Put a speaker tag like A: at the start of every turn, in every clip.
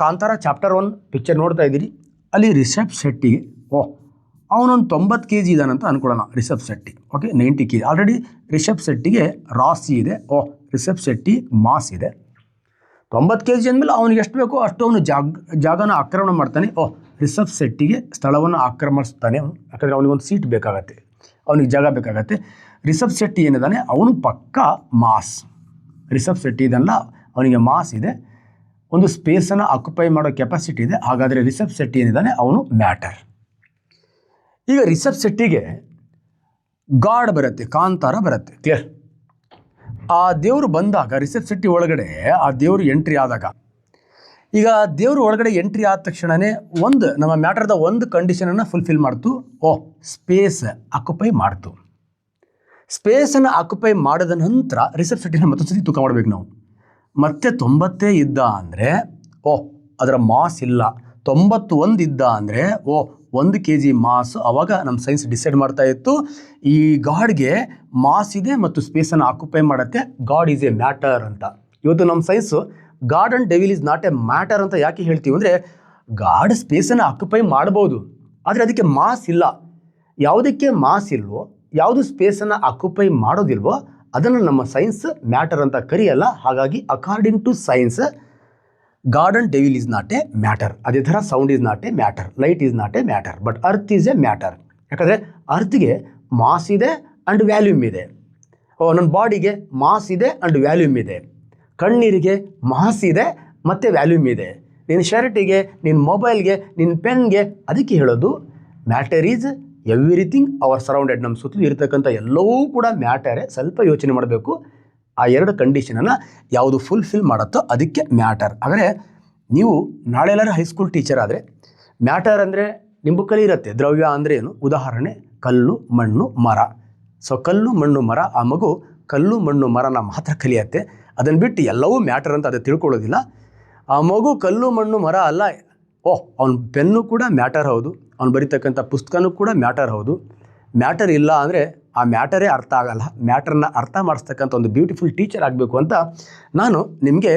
A: Kantara chapter 1 picture ನೋಡ್ತಾ ಇದ್ದೀರಿ. ಅಲ್ಲಿ ರಿಷಬ್ ಶೆಟ್ಟಿಗೆ ಅವನೊಂದು 90 kg ಇದ್ದಾನಂತ ಅಂದ್ಕೊಳ್ಳೋಣ. ರಿಷಬ್ ಶೆಟ್ಟಿ 90 kg. ಆಲ್ರೆಡಿ ರಿಷಬ್ ಶೆಟ್ಟಿಗೆ ರಾಸಿ ಇದೆ. ರಿಷಬ್ ಶೆಟ್ಟಿ ಮಾಸ್ ಇದೆ. 90 kg ಅಂದಮೇಲೆ ಅವನಿಗೆ ಎಷ್ಟು ಬೇಕೋ ಅಷ್ಟು ಅವನು ಜಾಗನ ಆಕ್ರಮಣ ಮಾಡ್ತಾನೆ. ರಿಷಬ್ ಶೆಟ್ಟಿಗೆ ಸ್ಥಳವನ್ನು ಆಕ್ರಮಿಸ್ತಾನೆ ಅವನು. ಯಾಕಂದರೆ ಅವನಿಗೊಂದು ಸೀಟ್ ಬೇಕಾಗತ್ತೆ, ಅವನಿಗೆ ಜಾಗ ಬೇಕಾಗತ್ತೆ. ರಿಷಬ್ ಶೆಟ್ಟಿ ಏನಿದ್ದಾನೆ ಅವನು ಪಕ್ಕಾ ಮಾಸ್. ರಿಷಬ್ ಶೆಟ್ಟಿ ಇದಲ್ಲ, ಅವನಿಗೆ ಮಾಸ್ ಇದೆ, ಒಂದು ಸ್ಪೇಸನ್ನು ಆಕ್ಯುಪೈ ಮಾಡೋ ಕೆಪಾಸಿಟಿ ಇದೆ. ಹಾಗಾದರೆ ರಿಷಬ್ ಶೆಟ್ಟಿ ಏನಿದ್ದಾನೆ ಅವನು ಮ್ಯಾಟರ್. ಈಗ ರಿಷಬ್ ಶೆಟ್ಟಿಗೆ ಗಾಡ್ ಬರುತ್ತೆ, ಕಾಂತಾರ ಬರುತ್ತೆ. ಕ್ಲಿಯರ್? ಆ ದೇವರು ಬಂದಾಗ ರಿಷಬ್ ಶೆಟ್ಟಿ ಒಳಗಡೆ ಆ ದೇವರು ಎಂಟ್ರಿ ಆದಾಗ, ಈಗ ದೇವರು ಒಳಗಡೆ ಎಂಟ್ರಿ ಆದ ತಕ್ಷಣವೇ ನಮ್ಮ ಮ್ಯಾಟರ್ದ ಒಂದು ಕಂಡೀಷನನ್ನು ಫುಲ್ಫಿಲ್ ಮಾಡ್ತು. ಸ್ಪೇಸ್ ಆಕ್ಯುಪೈ ಮಾಡ್ತು. ಸ್ಪೇಸನ್ನು ಆಕ್ಯುಪೈ ಮಾಡಿದ ನಂತರ ರಿಷಬ್ ಶೆಟ್ಟಿನ ಮತ್ತೊಂದು ಸತಿ ತೂಕ ಮಾಡಬೇಕು ನಾವು. ಮತ್ತೆ 90 ಇದ್ದ ಅಂದರೆ ಅದರ ಮಾಸ್ ಇಲ್ಲ. 91 ಇದ್ದ ಅಂದರೆ 1 kg ಮಾಸ್. ಆವಾಗ ನಮ್ಮ ಸೈನ್ಸ್ ಡಿಸೈಡ್ ಮಾಡ್ತಾ ಇತ್ತು ಈ ಗಾಡ್ಗೆ ಮಾಸ್ ಇದೆ ಮತ್ತು ಸ್ಪೇಸನ್ನು ಆಕ್ಯುಪೈ ಮಾಡುತ್ತೆ, ಗಾಡ್ ಈಸ್ ಎ ಮ್ಯಾಟರ್ ಅಂತ. ಇವತ್ತು ನಮ್ಮ science god and devil is not a matter ಅಂತ ಯಾಕೆ ಹೇಳ್ತೀವಿ ಅಂದರೆ, ಗಾಡ್ ಸ್ಪೇಸನ್ನು ಆಕ್ಯುಪೈ ಮಾಡ್ಬೋದು, ಆದರೆ ಅದಕ್ಕೆ ಮಾಸ್ ಇಲ್ಲ. ಯಾವುದಕ್ಕೆ ಮಾಸ್ ಇಲ್ವೋ, ಯಾವುದು ಸ್ಪೇಸನ್ನು ಆಕ್ಯುಪೈ ಮಾಡೋದಿಲ್ವೋ ಅದನ್ನು ನಮ್ಮ ಸೈನ್ಸ್ ಮ್ಯಾಟರ್ ಅಂತ ಕರೆಯಲ್ಲ. ಹಾಗಾಗಿ according to science god and devil is not a matter. ಅದೇ ಥರ sound is not a matter, light is not a matter, but earth is a matter. ಯಾಕಂದರೆ ಅರ್ತ್ಗೆ ಮಾಸ್ ಇದೆ ಆ್ಯಂಡ್ ವ್ಯಾಲ್ಯೂಮ್ ಇದೆ. ನನ್ನ ಬಾಡಿಗೆ ಮಾಸ್ ಇದೆ ಆ್ಯಂಡ್ ವ್ಯಾಲ್ಯೂಮ್ ಇದೆ. ಕಣ್ಣೀರಿಗೆ ಮಾಸ್ ಇದೆ ಮತ್ತು ವ್ಯಾಲ್ಯೂಮ್ ಇದೆ. ನಿನ್ನ ಶರ್ಟಿಗೆ, ನಿನ್ನ ಮೊಬೈಲ್ಗೆ, ನಿನ್ನ ಪೆನ್ಗೆ, ಅದಕ್ಕೆ ಹೇಳೋದು matter is everything our surrounded. ನಮ್ಮ ಸುತ್ತಲೂ ಇರತಕ್ಕಂಥ ಎಲ್ಲವೂ ಕೂಡ ಮ್ಯಾಟರೇ. ಸ್ವಲ್ಪ ಯೋಚನೆ ಮಾಡಬೇಕು. ಆ ಎರಡು ಕಂಡೀಷನನ್ನು ಯಾವುದು ಫುಲ್ಫಿಲ್ ಮಾಡುತ್ತೋ ಅದಕ್ಕೆ ಮ್ಯಾಟರ್. ಆದರೆ ನೀವು ನಾಳೆ ಎಲ್ಲರೂ ಹೈಸ್ಕೂಲ್ ಟೀಚರ್ ಆದರೆ ಮ್ಯಾಟರ್ ಅಂದರೆ ನಿಮ್ಮ ಬುಕ್ಕಲ್ಲಿ ಇರುತ್ತೆ. ದ್ರವ್ಯ ಅಂದರೆ ಏನು? ಉದಾಹರಣೆ ಕಲ್ಲು, ಮಣ್ಣು, ಮರ. ಕಲ್ಲು, ಮಣ್ಣು, ಮರ. ಆ ಮಗು ಕಲ್ಲು, ಮಣ್ಣು, ಮರನ ಮಾತ್ರ ಕಲಿಯತ್ತೆ. ಅದನ್ನು ಬಿಟ್ಟು ಎಲ್ಲವೂ ಮ್ಯಾಟರ್ ಅಂತ ಅದು ತಿಳ್ಕೊಳ್ಳೋದಿಲ್ಲ. ಆ ಮಗು ಕಲ್ಲು, ಮಣ್ಣು, ಮರ ಅಲ್ಲ. ಅವನ ಪೆನ್ನು ಕೂಡ ಮ್ಯಾಟರ್ ಹೌದು, ಅವ್ನು ಬರೀತಕ್ಕಂಥ ಪುಸ್ತಕನೂ ಕೂಡ ಮ್ಯಾಟರ್ ಹೌದು. ಮ್ಯಾಟರ್ ಇಲ್ಲ ಅಂದರೆ ಆ ಮ್ಯಾಟರೇ ಅರ್ಥ ಆಗಲ್ಲ. ಮ್ಯಾಟರ್ನ ಅರ್ಥ ಮಾಡಿಸ್ತಕ್ಕಂಥ ಒಂದು ಬ್ಯೂಟಿಫುಲ್ ಟೀಚರ್ ಆಗಬೇಕು ಅಂತ ನಾನು ನಿಮಗೆ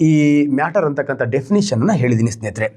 A: ಈ ಮ್ಯಾಟರ್ ಅಂತಕ್ಕಂಥ ಡೆಫಿನಿಷನನ್ನು ಹೇಳಿದ್ದೀನಿ ಸ್ನೇಹಿತರೆ.